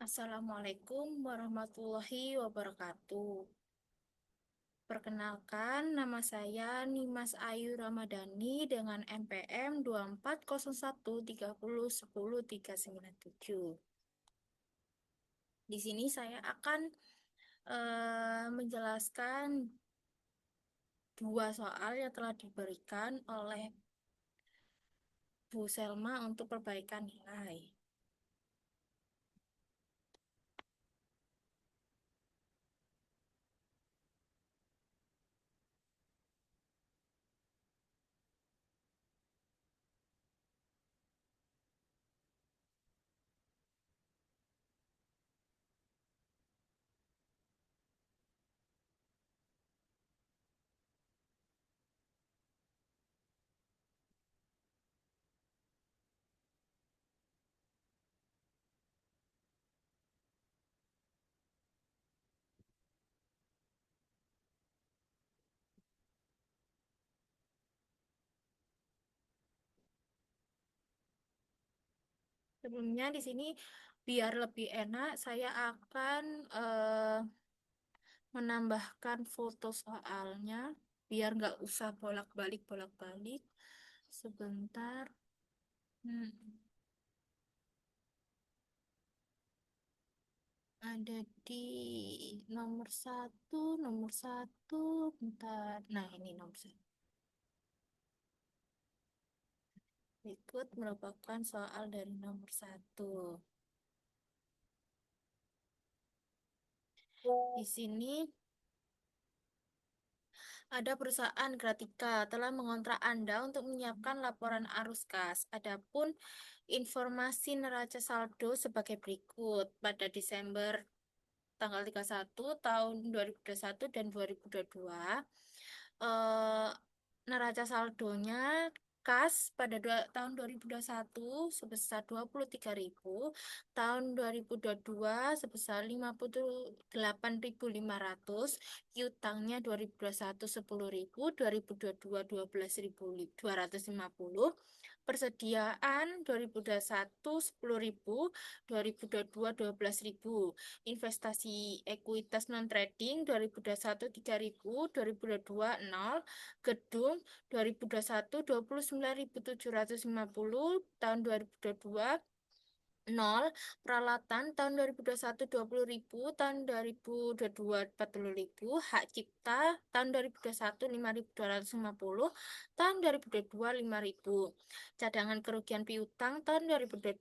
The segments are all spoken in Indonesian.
Assalamualaikum warahmatullahi wabarakatuh. Perkenalkan, nama saya Nimas Ayu Ramadhani dengan NPM 240130100397. Di sini saya akan menjelaskan dua soal yang telah diberikan oleh Bu Selma untuk perbaikan nilai. Sebelumnya di sini biar lebih enak, saya akan menambahkan foto soalnya biar nggak usah bolak-balik. Sebentar. Hmm, ada di nomor satu, bentar. Nah, ini nomor satu. Berikut merupakan soal dari nomor satu. Di sini ada perusahaan Gratika telah mengontrak Anda untuk menyiapkan laporan arus kas. Adapun informasi neraca saldo sebagai berikut. Pada Desember tanggal 31 tahun 2021 dan 2022, eh, neraca saldonya kas pada tahun 2021 sebesar 23.000, tahun 2022 sebesar 58.500, piutangnya 2021 10.000, 2022 12.250, persediaan 2021 10.000, 2022 12.000, investasi ekuitas non trading 2021 3.000, 2022 0, gedung 2021 29.750, tahun 2022 0, peralatan tahun 2021 20.000, tahun 2022 40.000, hak cipta tahun 2021 5.250, tahun 2022 5.000, cadangan kerugian piutang tahun 2021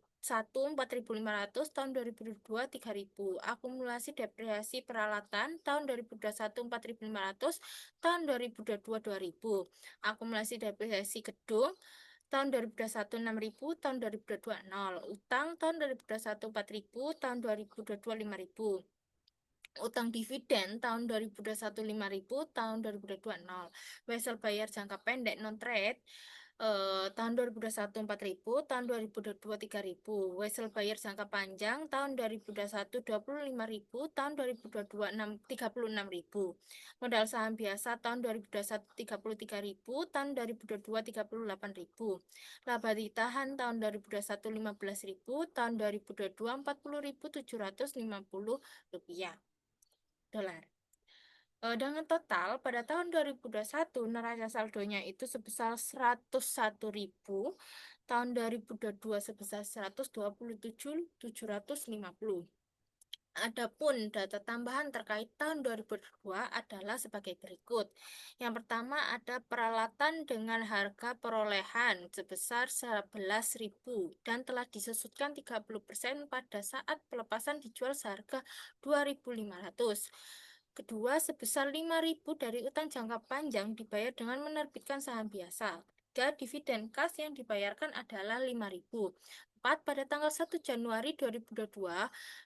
4.500, tahun 2022 3.000, akumulasi depresiasi peralatan tahun 2021 4.500, tahun 2022 2.000, akumulasi depresiasi gedung tahun 2021 6.000, tahun 2022 0, utang tahun 2021 4.000, tahun 2022 5.000, utang dividen tahun 2021 5.000, tahun 2022 0, wesel bayar jangka pendek non trade tahun 2021 4.000, tahun 2022 3.000, wesel bayar jangka panjang tahun 2021 25.000, tahun 2022 36.000, modal saham biasa tahun 2021 33.000, tahun 2022 38.000, laba ditahan tahun 2021 15.000, tahun 2022 40.750 rupiah dolar. Dengan total pada tahun 2021 neraca saldonya itu sebesar 101.000, tahun 2022 sebesar 127.750. Adapun data tambahan terkait tahun 2022 adalah sebagai berikut. Yang pertama ada peralatan dengan harga perolehan sebesar 11.000 dan telah disusutkan 30% pada saat pelepasan dijual seharga 2.500. Kedua, sebesar 5.000 dari utang jangka panjang dibayar dengan menerbitkan saham biasa. Tiga, dividen kas yang dibayarkan adalah 5.000. 4, pada tanggal 1 Januari 2022,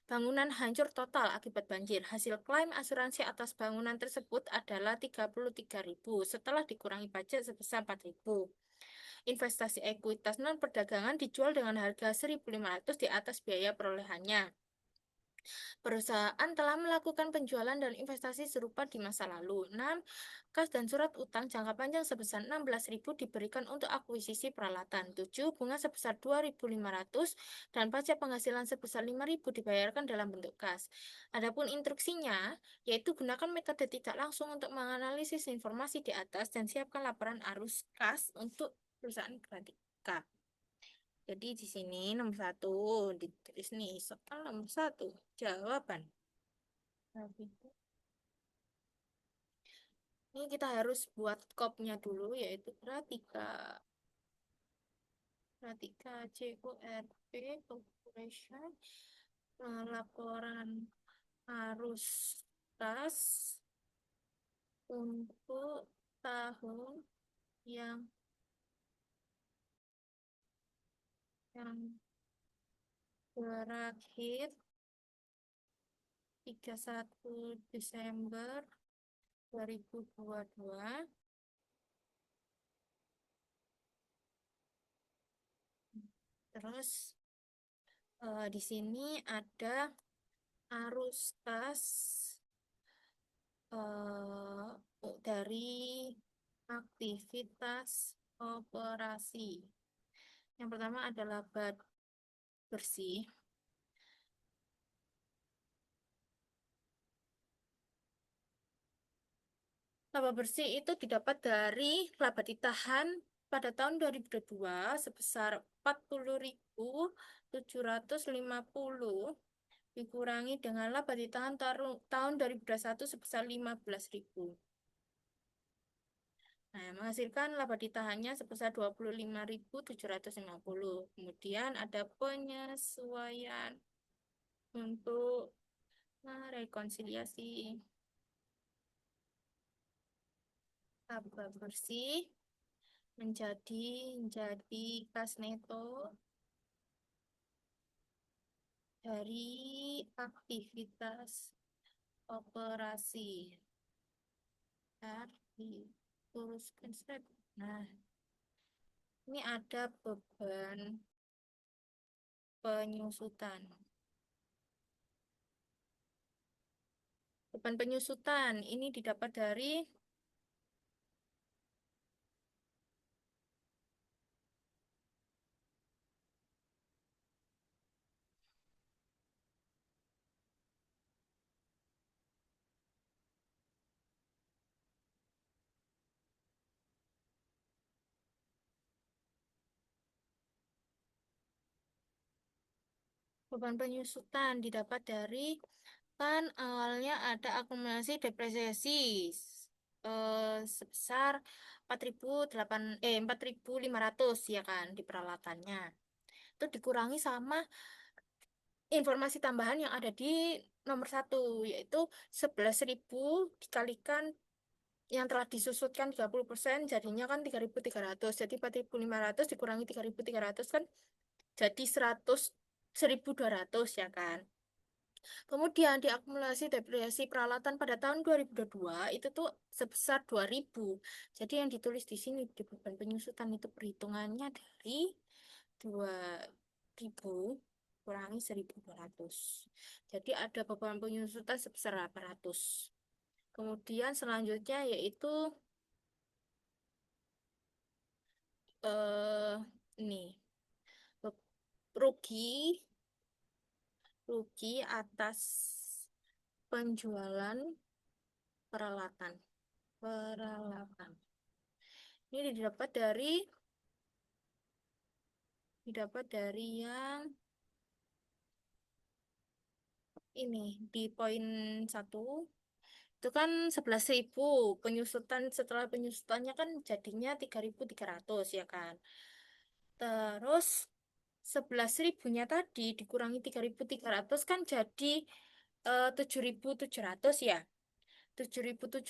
bangunan hancur total akibat banjir. Hasil klaim asuransi atas bangunan tersebut adalah 33.000 setelah dikurangi pajak sebesar 4.000. Investasi ekuitas non perdagangan dijual dengan harga 1.500 di atas biaya perolehannya. Perusahaan telah melakukan penjualan dan investasi serupa di masa lalu. 6. Kas dan surat utang jangka panjang sebesar 16.000 diberikan untuk akuisisi peralatan. 7. Bunga sebesar 2.500 dan pajak penghasilan sebesar 5.000 dibayarkan dalam bentuk kas. Adapun instruksinya, yaitu gunakan metode tidak langsung untuk menganalisis informasi di atas dan siapkan laporan arus kas untuk perusahaan kredit. Jadi di sini nomor satu ditulis nih soal nomor satu jawaban. Ini kita harus buat kopnya dulu yaitu Pratika. Pratika CORP Corporation laporan arus kas untuk tahun yang yang berakhir 31 Desember 2022. Terus di sini ada arus kas dari aktivitas operasi. Yang pertama adalah laba bersih. Laba bersih itu didapat dari laba ditahan pada tahun 2022 sebesar 40.750 dikurangi dengan laba ditahan tahun 2021 sebesar 15.000. Nah, menghasilkan laba ditahannya sebesar 25.750. Kemudian ada penyesuaian untuk merekonsiliasi laba bersih menjadi kas neto dari aktivitas operasi. Bentar, dituliskan step. Nah, ini ada beban penyusutan. Beban penyusutan ini didapat dari beban penyusutan didapat dari kan awalnya ada akumulasi depresiasi sebesar 4.500 ya kan di peralatannya. Itu dikurangi sama informasi tambahan yang ada di nomor satu yaitu 11.000 dikalikan yang telah disusutkan 30% jadinya kan 3.300. Jadi 4.500 dikurangi 3.300 kan jadi 1.200 ya kan. Kemudian diakumulasi depresiasi peralatan pada tahun 2022 itu tuh sebesar 2.000. Jadi yang ditulis di sini di beban penyusutan itu perhitungannya dari 2.000 kurangi 1.200. Jadi ada beban penyusutan sebesar 800. Kemudian selanjutnya yaitu eh ini rugi rugi atas penjualan peralatan. Ini didapat dari yang ini di poin 1 itu kan 11.000 penyusutan setelah penyusutannya kan jadinya 3.300 ya kan. Terus 11.000-nya tadi dikurangi 3.300 kan jadi 7.700 ya. 7.700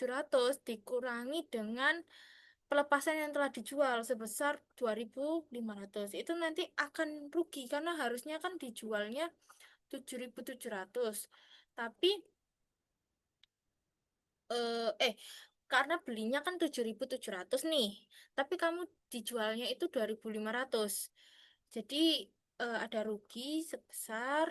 dikurangi dengan pelepasan yang telah dijual sebesar 2.500. Itu nanti akan rugi karena harusnya kan dijualnya 7.700. Tapi karena belinya kan 7.700 nih. Tapi kamu dijualnya itu 2.500. Jadi ada rugi sebesar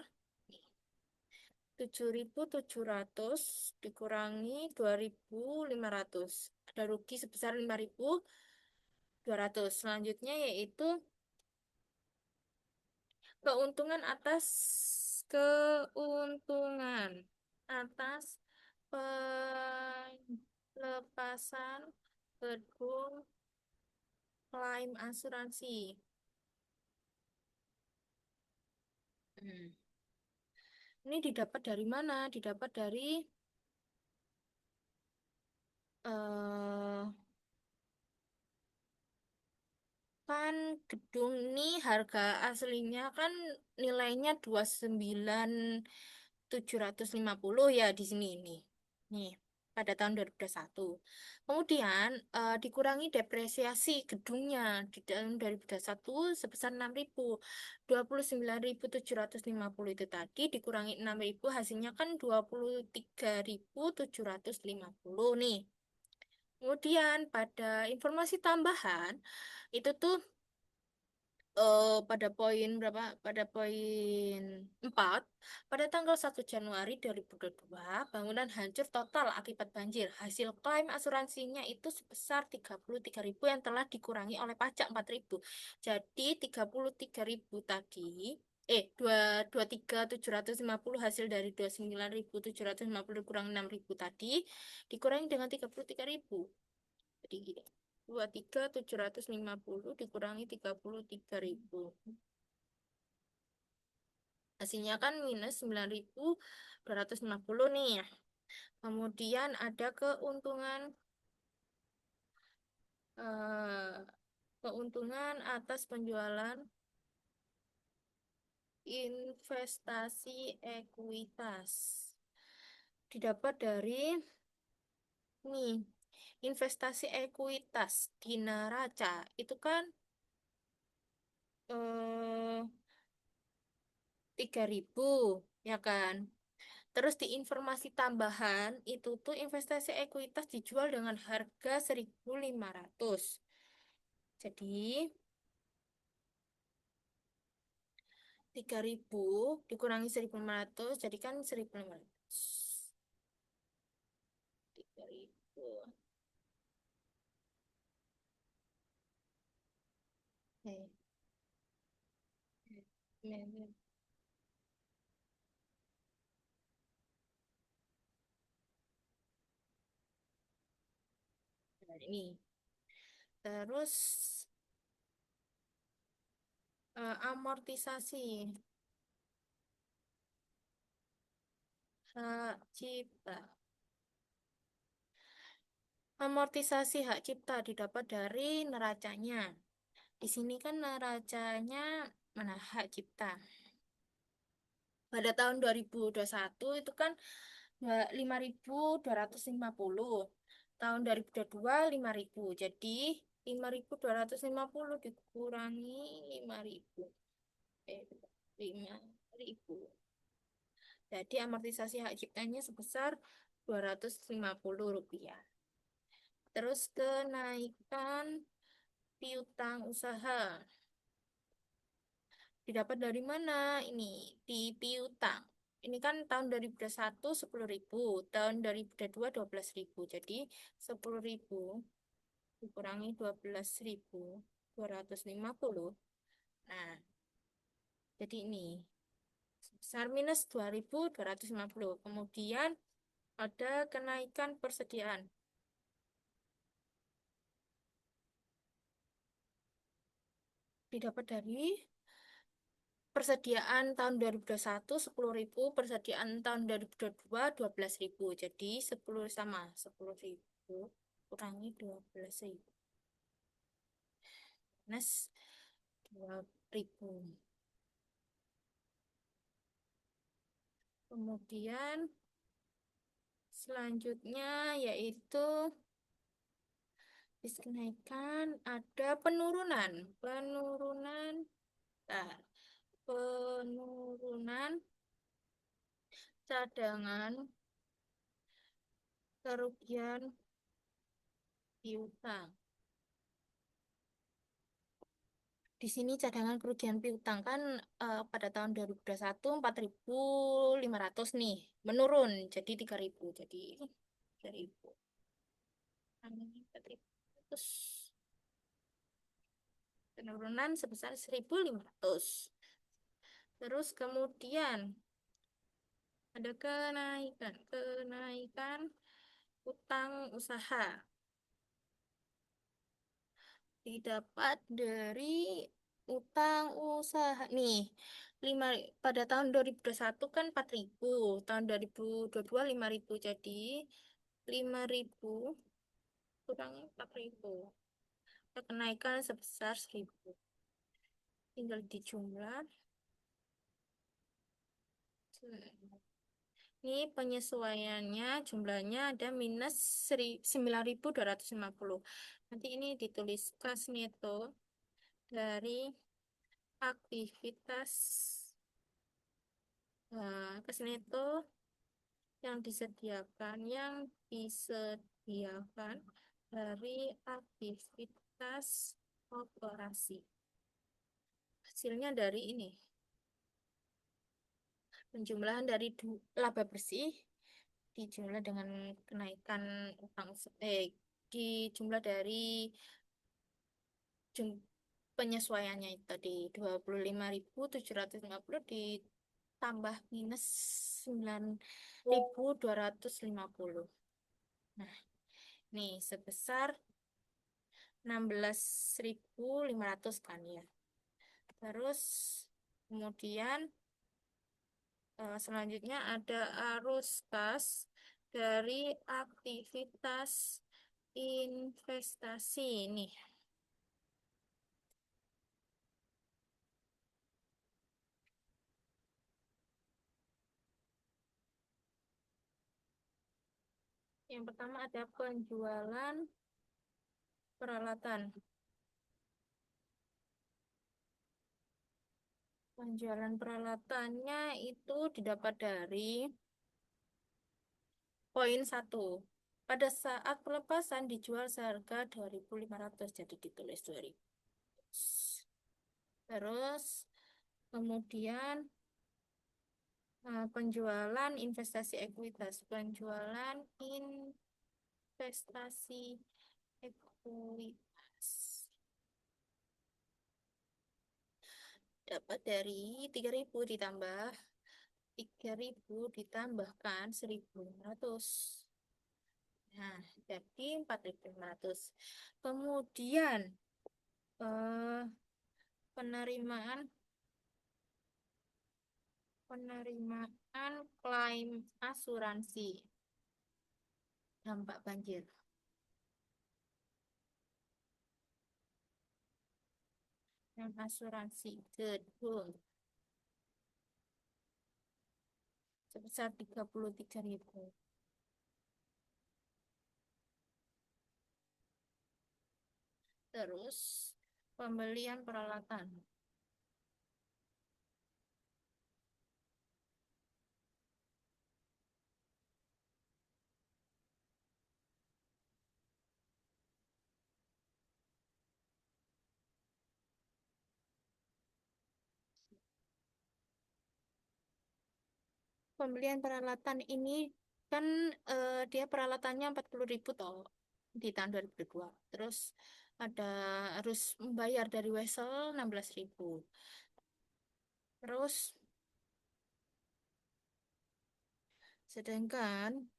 7.700 dikurangi 2.500. Ada rugi sebesar 5.200. Selanjutnya yaitu keuntungan atas keuntungan atas pelepasan gedung klaim asuransi. Hmm. Ini didapat dari mana? Didapat dari eh kan gedung ini harga aslinya kan nilainya 29.750 ya di sini ini. Nih, pada tahun 2021. Kemudian dikurangi depresiasi gedungnya di tahun 2021 sebesar 6.000. 29.750 itu tadi dikurangi 6.000 hasilnya kan 23.750 nih. Kemudian pada informasi tambahan itu tuh pada poin berapa? Pada poin 4 pada tanggal 1 Januari 2022, bangunan hancur total akibat banjir. Hasil klaim asuransinya itu sebesar 33.000 yang telah dikurangi oleh pajak 4.000. Jadi 33.000 tadi, dua tiga tujuh ratus lima puluh hasil dari 29.750 kurang 6.000 tadi dikurangi dengan 33.000. Jadi gini. 23.750 dikurangi 33.000. Hasilnya kan minus 9.250 nih. Kemudian ada eh, keuntungan atas penjualan investasi ekuitas. Didapat dari nih, investasi ekuitas di neraca itu kan eh 3.000 ya kan. Terus di informasi tambahan itu tuh investasi ekuitas dijual dengan harga 1.500. Jadi 3.000 dikurangi 1.500 jadi kan 1.500. 3.000. Eh, eh, nah, ini. Terus amortisasi hak cipta. Amortisasi hak cipta didapat dari neracanya. Di sini kan neracanya mana hak cipta. Pada tahun 2021 itu kan 5.250. Tahun 2022 5.000. Jadi 5.250 dikurangi 5.000. 5.000. Jadi amortisasi hak ciptanya sebesar Rp250. Terus kenaikan piutang usaha. Didapat dari mana? Ini di piutang. Ini kan tahun 2021 10.000, tahun 2022 12.000. Jadi 10.000 dikurangi 12.250. Nah, jadi ini sebesar minus 2.250. Kemudian ada kenaikan persediaan. Didapat dari persediaan tahun 2021 10.000, persediaan tahun 2022 12.000. Jadi 10 sama 10.000 kurangi 12.000 minus 2.000. Kemudian selanjutnya yaitu kenaikan ada penurunan, nah, penurunan cadangan kerugian piutang. Di sini cadangan kerugian piutang kan pada tahun 2021 4.500 nih, menurun jadi 3.000. Jadi 3.000. 4.500. Penurunan sebesar 1.500. Terus kemudian ada kenaikan utang usaha didapat dari utang usaha nih. 5 pada tahun 2021 kan 4.000, tahun 2022 5.000. Jadi 5.000 kurang 4.000. Ada kenaikan sebesar 1.000. Tinggal dijumlah. Ini penyesuaiannya jumlahnya ada minus 9.250. Nanti ini ditulis kas neto dari aktivitas kas neto yang disediakan dari aktivitas operasi. Hasilnya dari ini. Penjumlahan dari laba bersih dijumlah dengan kenaikan utang dijumlah dari jum- penyesuaiannya itu tadi 25.750 ditambah minus 9.250. Nah, nih sebesar 16.500 kan ya. Terus kemudian selanjutnya ada arus kas dari aktivitas investasi nih. Yang pertama ada penjualan peralatan. Penjualan peralatannya itu didapat dari poin 1. Pada saat pelepasan dijual seharga 2.500, jadi ditulis 2.000. Terus kemudian penjualan investasi ekuitas. Penjualan investasi ekuitas dapat dari 3.000 ditambah 3.000 ditambahkan 1.500. Nah, jadi 4.500. Kemudian eh, penerimaan penerimaan klaim asuransi dampak banjir. Dan asuransi gedung sebesar 33.000. Terus pembelian peralatan. Pembelian peralatan ini kan dia peralatannya 40.000 toh di tahun 2002. Terus ada harus membayar dari Wesel 16.000. Terus sedangkan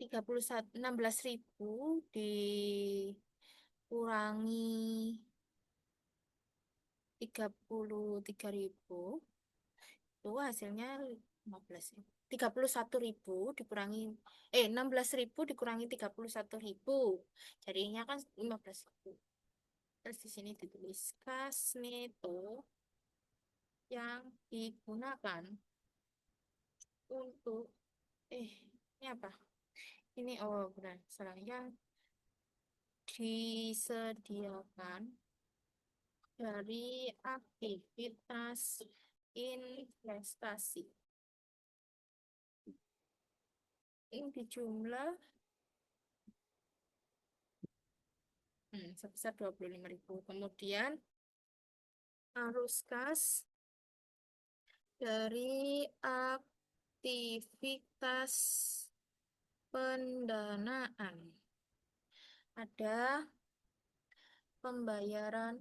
16.000 dikurangi 33.000 itu hasilnya 15 ya. 31.000 dikurangi 16.000 dikurangi 31.000 jadinya kan 15.000. Terus di sini ditulis kas neto yang digunakan untuk ini apa? Ini benar salah yang disediakan dari aktivitas investasi. Ini dijumlah sebesar 25.000. Kemudian arus kas dari aktivitas pendanaan. Ada pembayaran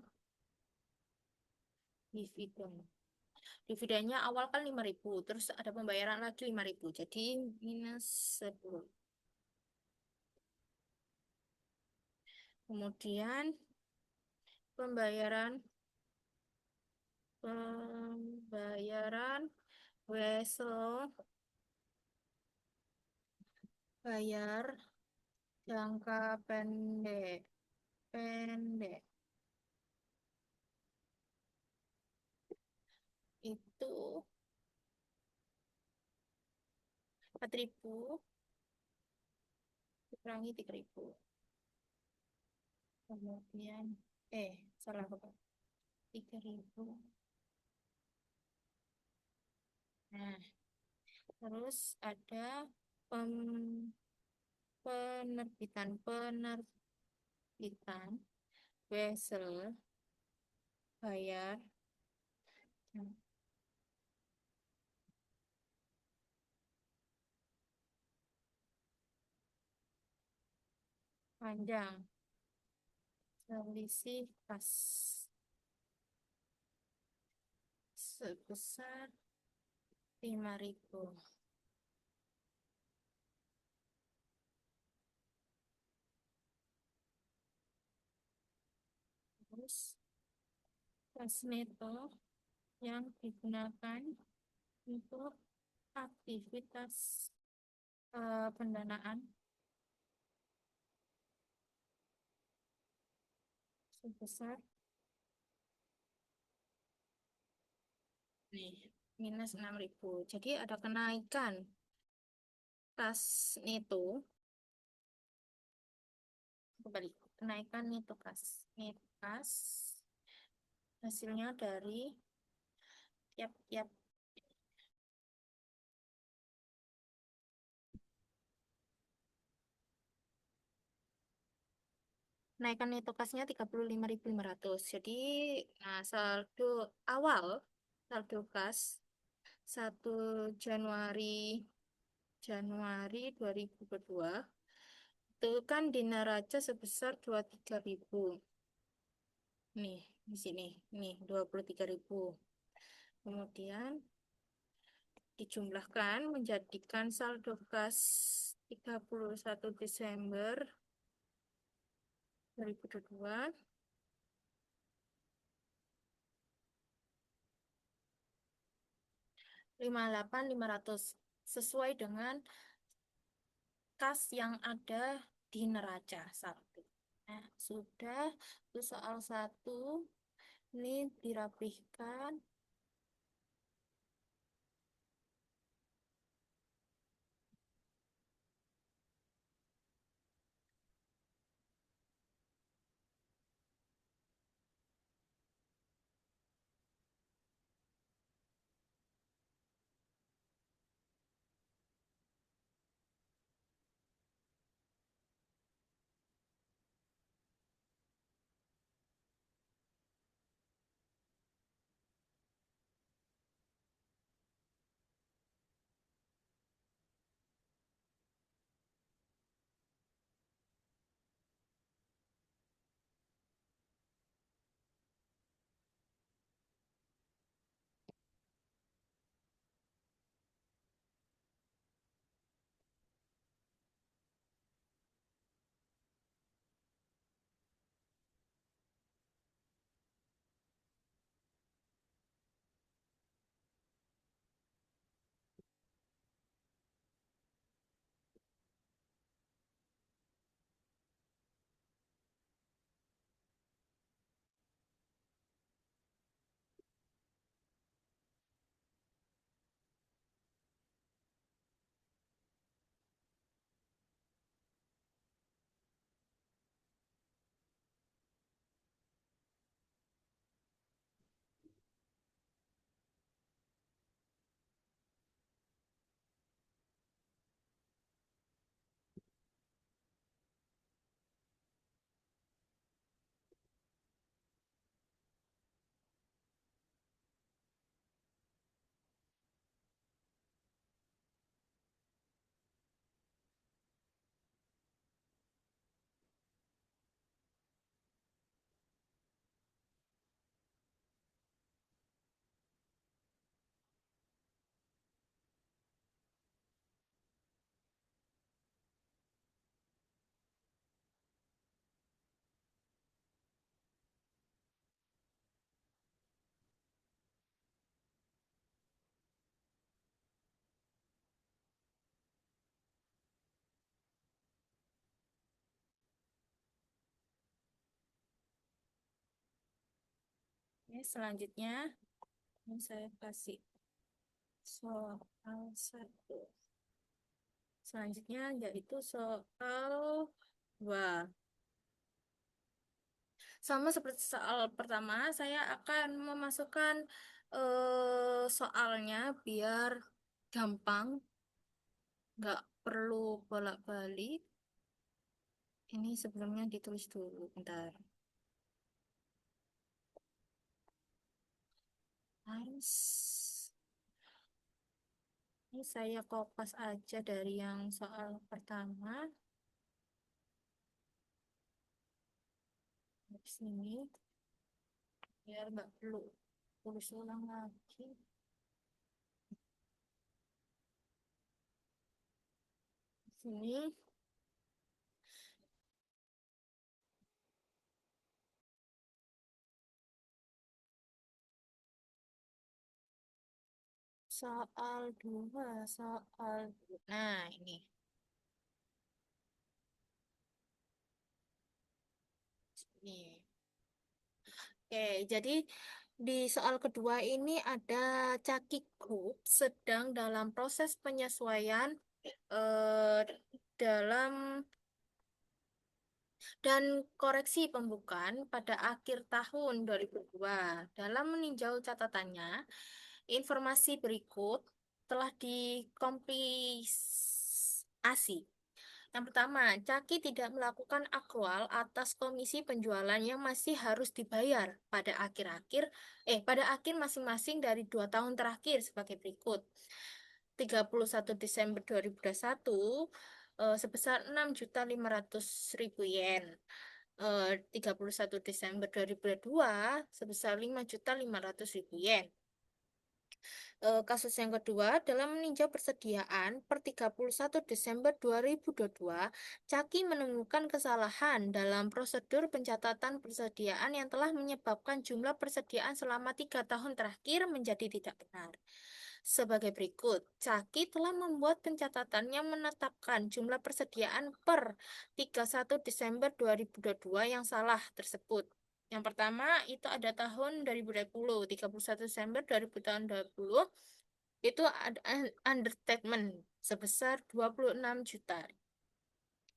dividen. Dividennya awal kan 5.000, terus ada pembayaran lagi 5.000. Jadi minus 10. Kemudian pembayaran pembayaran wesel bayar jangka pendek pendek itu 4.000 dikurangi 3.000. Kemudian salah apa? 3.000. Nah, terus ada pem- penerbitan wesel bayar panjang selisih pas sebesar 5.000. Terus kas neto yang digunakan untuk aktivitas pendanaan sebesar nih minus 6.000. Jadi ada kenaikan kas neto, kembali kenaikan neto kas. Neto kas hasilnya dari tiap-tiap kenaikan neto kasnya 35.500. Jadi nah saldo awal saldo kas 1 Januari 2022 itu kan di neraca sebesar 23.000. Nih, di sini. Nih, 23.000. Kemudian dijumlahkan menjadikan saldo kas 31 Desember 2022 58.500 sesuai dengan kas yang ada di neraca satu. Nah, sudah itu soal satu ini dirapihkan. Selanjutnya ini saya kasih soal satu. Selanjutnya yaitu soal dua. Sama seperti soal pertama, saya akan memasukkan soalnya biar gampang, nggak perlu bolak-balik. Ini sebelumnya ditulis dulu, bentar. Nice. Ini saya kopas aja dari yang soal pertama. Di sini, biar nggak perlu tulis ulang lagi. Di sini, soal dua, soal dua. Nah, ini. Ini. Oke, jadi di soal kedua ini ada Caki Group sedang dalam proses penyesuaian eh, dalam dan koreksi pembukaan pada akhir tahun 2002. Dalam meninjau catatannya, informasi berikut telah dikompilasi. Yang pertama, Caki tidak melakukan akrual atas komisi penjualan yang masih harus dibayar pada akhir masing-masing dari 2 tahun terakhir sebagai berikut. 31 Desember 2021 sebesar 6.500.000 yen. 31 Desember 2022 sebesar 5.500.000 yen. Kasus yang kedua, dalam meninjau persediaan per 31 Desember 2022, Caki menemukan kesalahan dalam prosedur pencatatan persediaan yang telah menyebabkan jumlah persediaan selama 3 tahun terakhir menjadi tidak benar. Sebagai berikut, Caki telah membuat pencatatan yang menetapkan jumlah persediaan per 31 Desember 2022 yang salah tersebut. Yang pertama itu ada tahun 2020, 31 Desember 2020 itu ada understatement sebesar 26 juta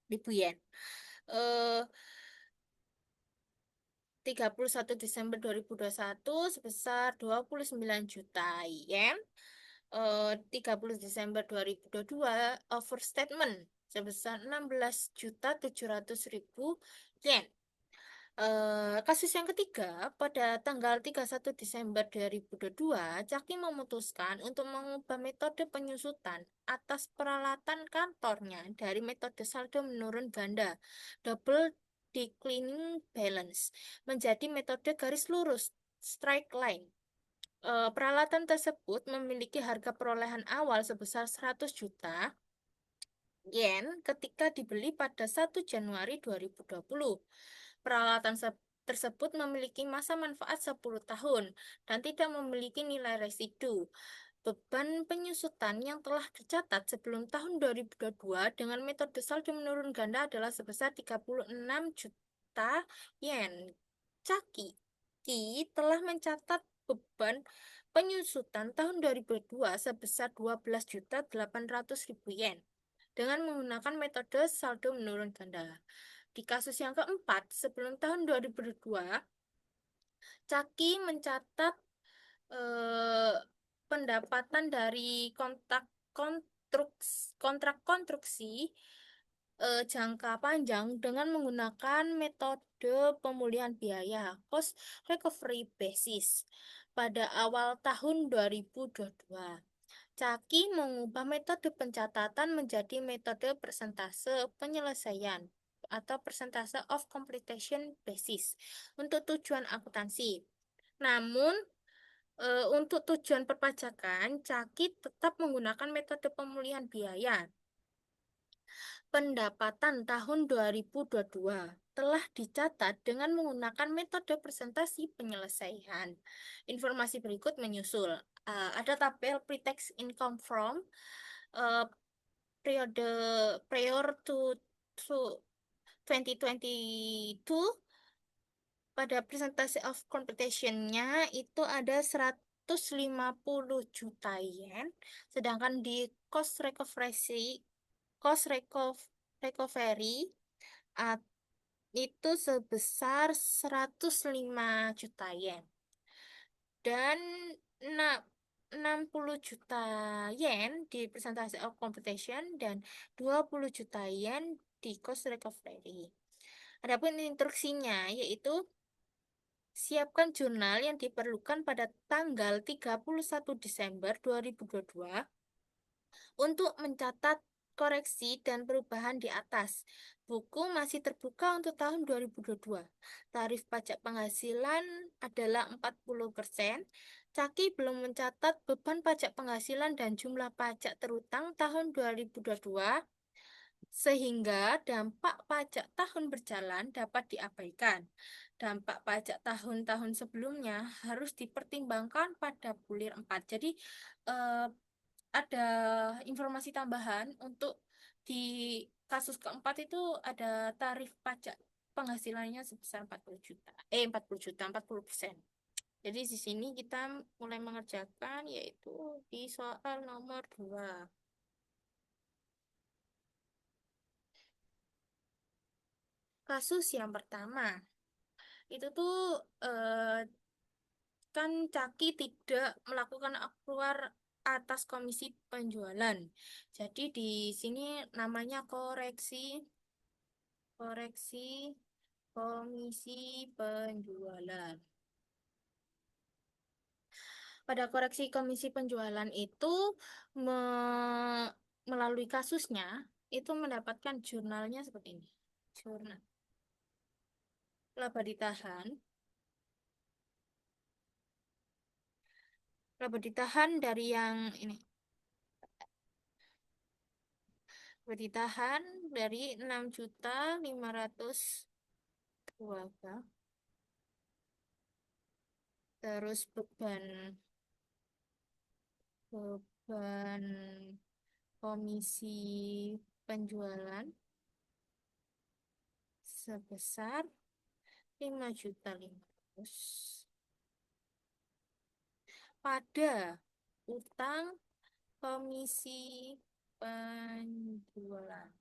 ribu yen. Eh 31 Desember 2021 sebesar 29 juta yen. 30 Desember 2022 overstatement sebesar 16.700.000 yen. Kasus yang ketiga, pada tanggal 31 Desember 2022, Caki memutuskan untuk mengubah metode penyusutan atas peralatan kantornya dari metode saldo menurun ganda double declining balance menjadi metode garis lurus straight line. Peralatan tersebut memiliki harga perolehan awal sebesar 100 juta yen ketika dibeli pada 1 Januari 2020. Peralatan tersebut memiliki masa manfaat 10 tahun dan tidak memiliki nilai residu. Beban penyusutan yang telah dicatat sebelum tahun 2022 dengan metode saldo menurun ganda adalah sebesar 36 juta yen. Caki telah mencatat beban penyusutan tahun 2002 sebesar 12.800.000 yen dengan menggunakan metode saldo menurun ganda. Di kasus yang keempat, sebelum tahun 2002, Caki mencatat eh, pendapatan dari kontrak konstruksi jangka panjang dengan menggunakan metode pemulihan biaya cost recovery basis pada awal tahun 2022. Caki mengubah metode pencatatan menjadi metode persentase penyelesaian atau persentase of completion basis untuk tujuan akuntansi. Namun, untuk tujuan perpajakan, Caki tetap menggunakan metode pemulihan biaya. Pendapatan tahun 2022 telah dicatat dengan menggunakan metode presentasi penyelesaian. Informasi berikut menyusul. Ada tabel pre-tax income from uh, periode prior to 2022 Pada presentasi of competition-nya itu ada 150 juta yen, sedangkan di cost recovery, cost recovery at- itu sebesar 105 juta yen. Dan na- 60 juta yen di presentasi of competition dan 20 juta yen di cost recovery. Adapun instruksinya yaitu siapkan jurnal yang diperlukan pada tanggal 31 Desember 2022 untuk mencatat koreksi dan perubahan di atas. Buku masih terbuka untuk tahun 2022. Tarif pajak penghasilan adalah 40%. Caki belum mencatat beban pajak penghasilan dan jumlah pajak terutang tahun 2022, sehingga dampak pajak tahun berjalan dapat diabaikan. Dampak pajak tahun-tahun sebelumnya harus dipertimbangkan pada bulir 4. Jadi, eh, ada informasi tambahan untuk di kasus keempat itu ada tarif pajak penghasilannya sebesar 40 juta. 40 juta, 40%. Jadi di sini kita mulai mengerjakan yaitu di soal nomor 2. Kasus yang pertama, itu tuh kan Caki tidak melakukan akruar atas komisi penjualan. Jadi di sini namanya koreksi komisi penjualan. Pada koreksi komisi penjualan itu melalui kasusnya itu mendapatkan jurnalnya seperti ini. Jurnal laba ditahan, laba ditahan dari yang ini. Laba ditahan dari 6.500.000. Terus beban komisi penjualan sebesar 5.500.000 pada utang komisi penjualan.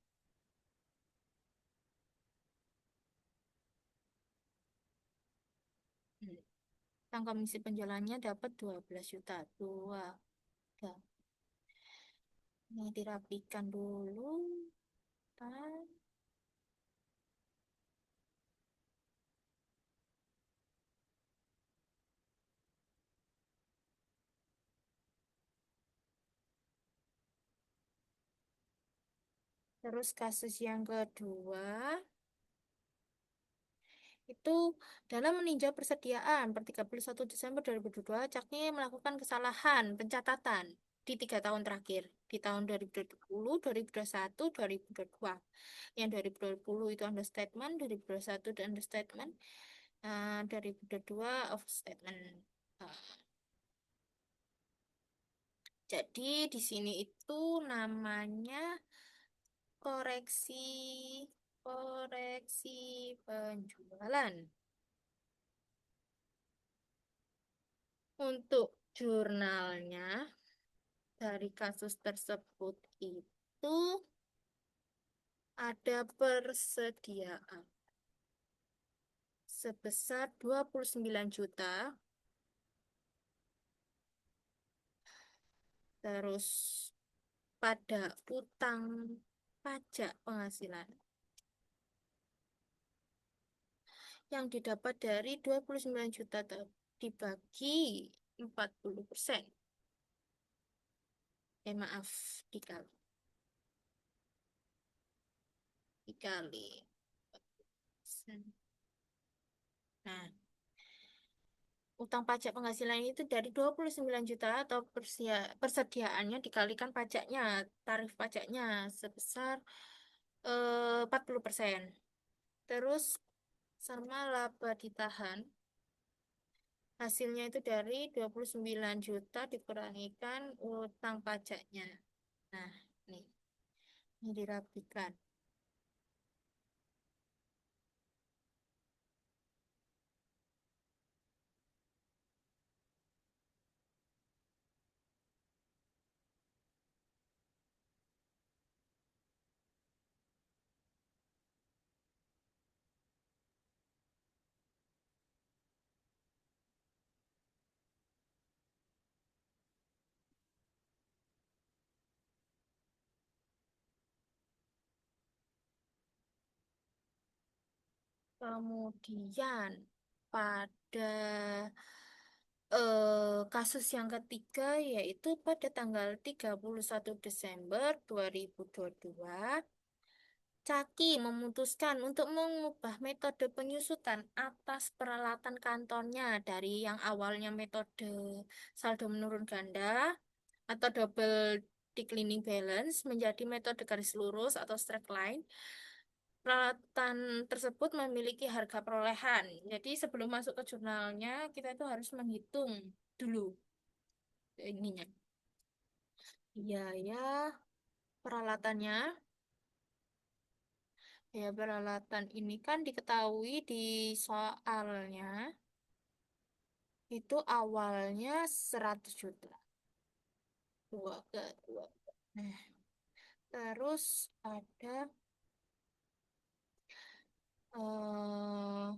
Utang komisi penjualannya dapat 12 juta. Dua. Dah. Ini dirapikan dulu. Kan. Terus kasus yang kedua, itu dalam meninjau persediaan per 31 Desember 2022, Cakni melakukan kesalahan pencatatan di 3 tahun terakhir, di tahun 2020, 2021, 2022. Yang 2020 itu understatement, 2021 itu understatement, 2022 overstatement. Nah, jadi di sini itu namanya koreksi koreksi penjualan. Untuk jurnalnya dari kasus tersebut itu ada persediaan sebesar 29 juta, terus pada utang pajak penghasilan yang didapat dari 29 juta dibagi 40%. Maaf, dikali. Dikali 40%. Nah, utang pajak penghasilan itu dari 29 juta atau persediaannya dikalikan pajaknya, tarif pajaknya sebesar 40%. Terus sama laba ditahan, hasilnya itu dari 29 juta dikurangikan utang pajaknya. Nah, ini dirapikan. Kemudian pada kasus yang ketiga yaitu pada tanggal 31 Desember 2022, Caki memutuskan untuk mengubah metode penyusutan atas peralatan kantornya dari yang awalnya metode saldo menurun ganda atau double declining balance menjadi metode garis lurus atau straight line. Peralatan tersebut memiliki harga perolehan. Jadi sebelum masuk ke jurnalnya, kita itu harus menghitung dulu ininya. Iya, ya, peralatannya. Ya, peralatan ini kan diketahui di soalnya itu awalnya 100 juta. Dua. Nah, terus ada eh,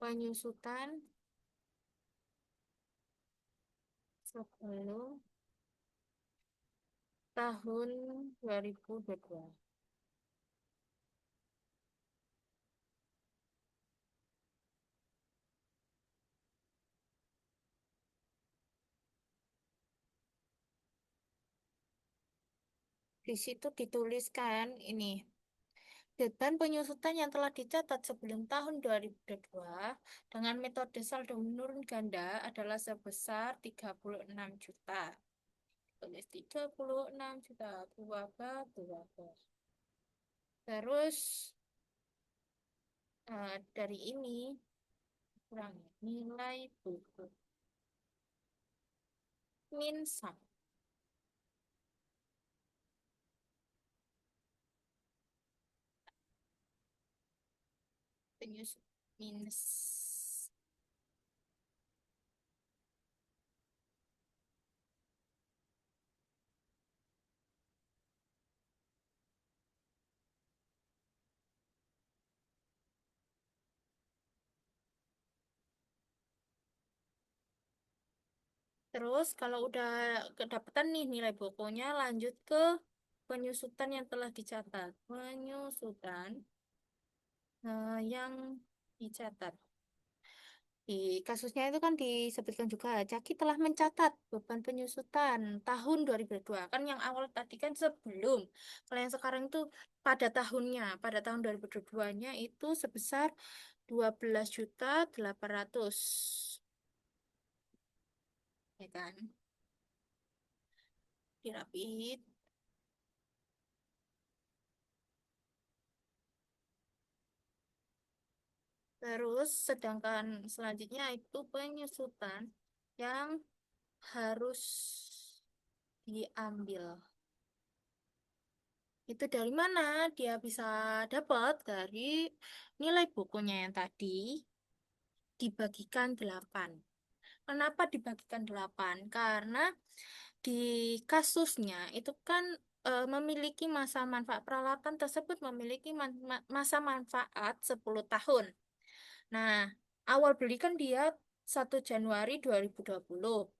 penyusutan sebelum tahun 2022. Di situ dituliskan ini, beban penyusutan yang telah dicatat sebelum tahun 2022 dengan metode saldo menurun ganda adalah sebesar 36 juta. Tulis 36 juta, dua. Terus dari ini kurangi nilai buku min sum. Penyusutan minus. Terus kalau udah kedapatan nih nilai bukunya, lanjut ke penyusutan yang telah dicatat. Penyusutan yang dicatat. Di kasusnya itu kan disebutkan juga, Caki telah mencatat beban penyusutan tahun 2002. Kan yang awal tadi kan sebelum. Kalau yang sekarang itu pada tahunnya, pada tahun 2022-nya itu sebesar 12.800. Ya kan? Dirapiin. Terus sedangkan selanjutnya itu penyusutan yang harus diambil. Itu dari mana? Dia bisa dapat dari nilai bukunya yang tadi dibagikan 8. Kenapa dibagikan 8? Karena di kasusnya itu kan memiliki masa manfaat peralatan tersebut memiliki masa manfaat 10 tahun. Nah, awal beli kan dia 1 Januari 2020.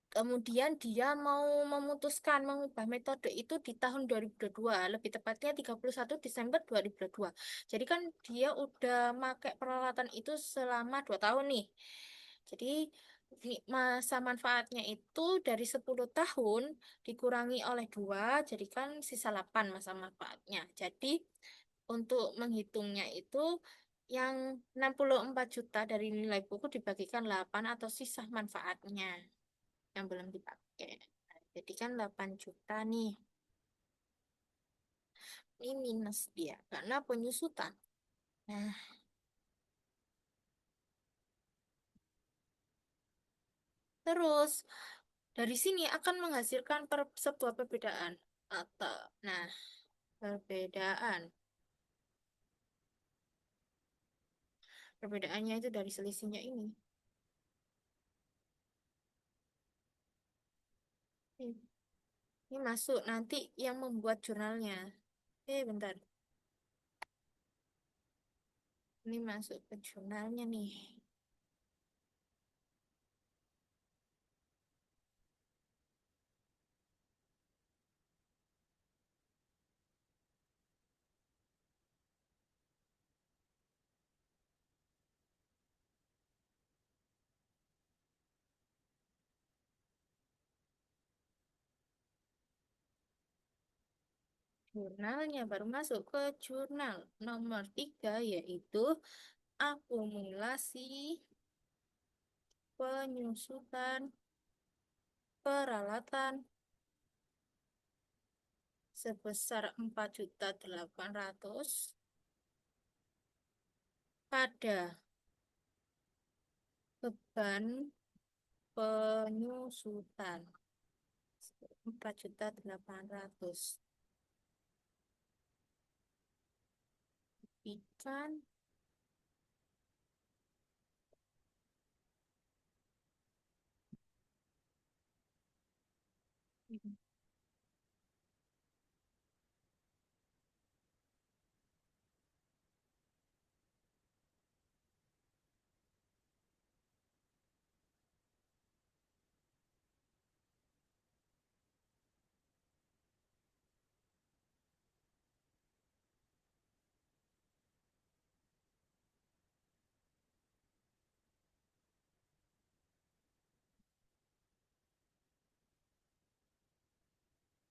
Kemudian dia mau memutuskan mengubah metode itu di tahun 2022, lebih tepatnya 31 Desember 2022. Jadi kan dia udah pakai peralatan itu selama 2 tahun nih. Jadi masa manfaatnya itu dari 10 tahun dikurangi oleh 2, jadi kan sisa 8 masa manfaatnya. Jadi untuk menghitungnya itu yang 64 juta dari nilai buku dibagikan 8 atau sisa manfaatnya yang belum dipakai. Nah, jadi kan 8 juta nih. Ini minus dia karena penyusutan. Nah, terus dari sini akan menghasilkan sebuah perbedaan atau nah, perbedaan. Perbedaannya itu dari selisihnya ini. Ini masuk nanti yang membuat jurnalnya. Bentar. Ini masuk ke jurnalnya nih. Jurnalnya baru masuk ke jurnal nomor 3 yaitu akumulasi penyusutan peralatan sebesar 4.800.000 pada beban penyusutan 4.800.000 ikan.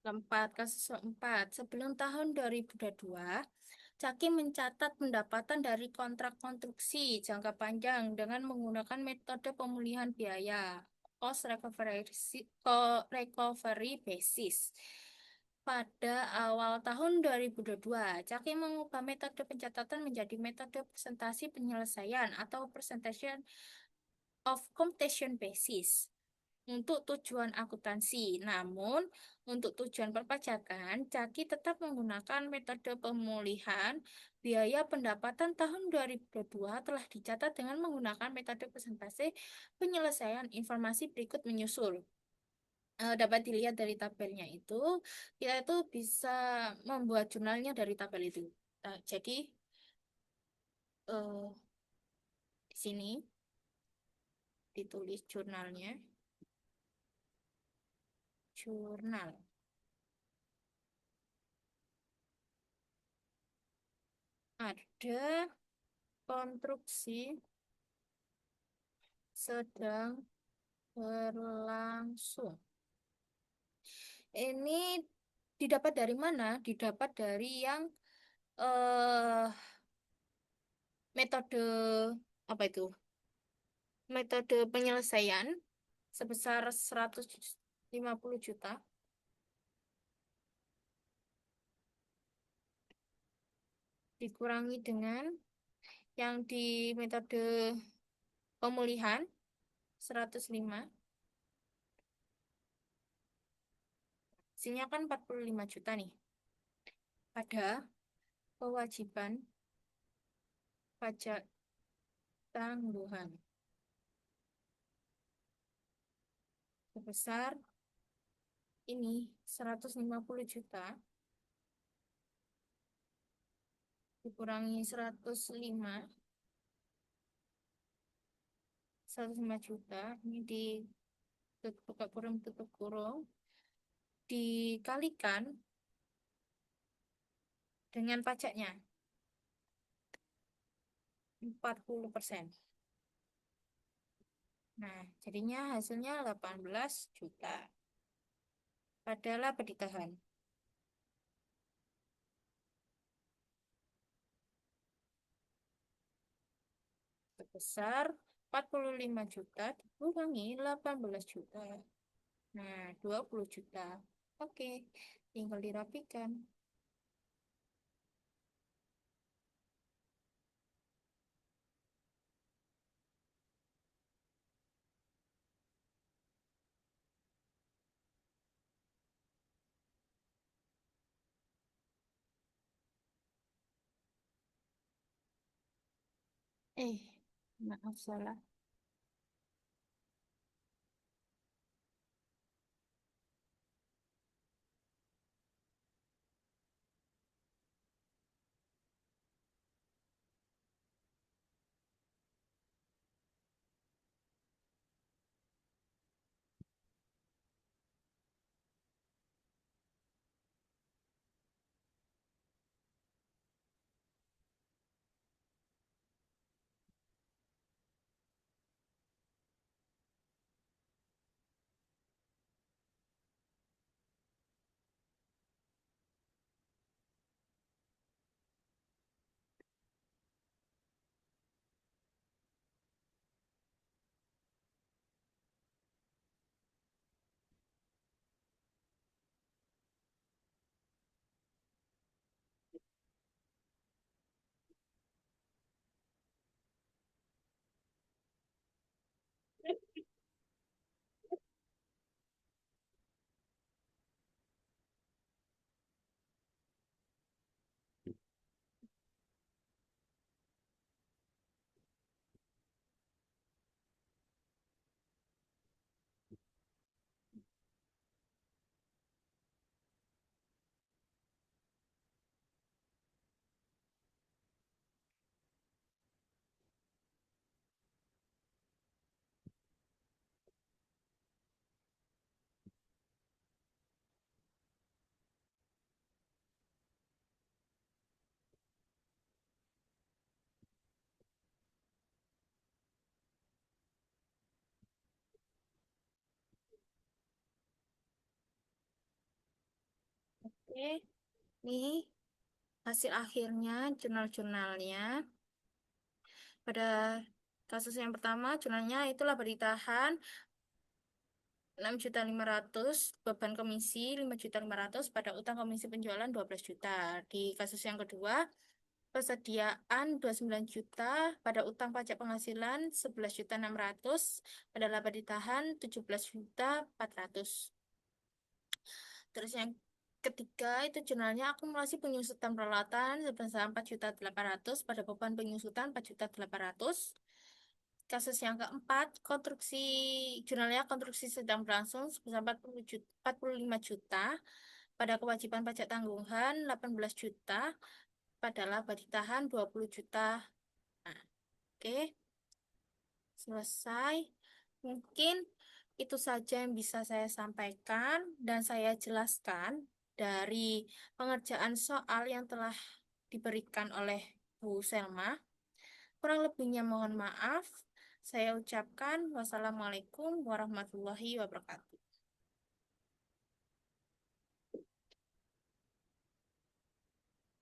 Keempat, kasus keempat. Sebelum tahun 2022, Caki mencatat pendapatan dari kontrak konstruksi jangka panjang dengan menggunakan metode pemulihan biaya recovery basis. Pada awal tahun 2022, Caki mengubah metode pencatatan menjadi metode presentasi penyelesaian atau presentation of computation basis untuk tujuan akuntansi. Namun, untuk tujuan perpajakan, Caki tetap menggunakan metode pemulihan biaya pendapatan tahun 2022 telah dicatat dengan menggunakan metode presentasi penyelesaian informasi berikut menyusul. Dapat dilihat dari tabelnya itu, kita itu bisa membuat jurnalnya dari tabel itu. Jadi, eh, di sini ditulis jurnalnya, jurnal. Ada konstruksi sedang berlangsung. Ini didapat dari mana? Didapat dari yang eh metode apa itu? Metode penyelesaian sebesar 150 juta dikurangi dengan yang di metode pemulihan 105. Hasilnya kan 45 juta nih. Pada kewajiban pajak tangguhan sebesar ini 150 juta dikurangi 105 juta ini di buka kurung tutup kurung dikalikan dengan pajaknya 40%. Nah, jadinya hasilnya 18 juta. Padahal apa ditahan? Sebesar 45 juta dikurangi 18 juta. Nah, 20 juta. Oke, tinggal dirapikan. Eh, maaf salah. Oke, nih hasil akhirnya jurnal-jurnalnya. Pada kasus yang pertama, jurnalnya itulah ditahan 6.500.000, beban komisi 5.500.000, pada utang komisi penjualan 12 juta. Di kasus yang kedua, persediaan 29 juta, pada utang pajak penghasilan 11.600.000, pada laba ditahan 17.400.000. Terus yang ketiga itu jurnalnya akumulasi penyusutan peralatan sebesar 4.800.000, pada beban penyusutan 4.800.000. Kasus yang keempat, jurnalnya konstruksi sedang berlangsung sebesar 45 juta, pada kewajiban pajak tanggungan 18 juta, pada laba ditahan 20 juta. Nah, oke, selesai. Mungkin itu saja yang bisa saya sampaikan dan saya jelaskan dari pengerjaan soal yang telah diberikan oleh Bu Selma. Kurang lebihnya mohon maaf. Saya ucapkan wassalamualaikum warahmatullahi wabarakatuh.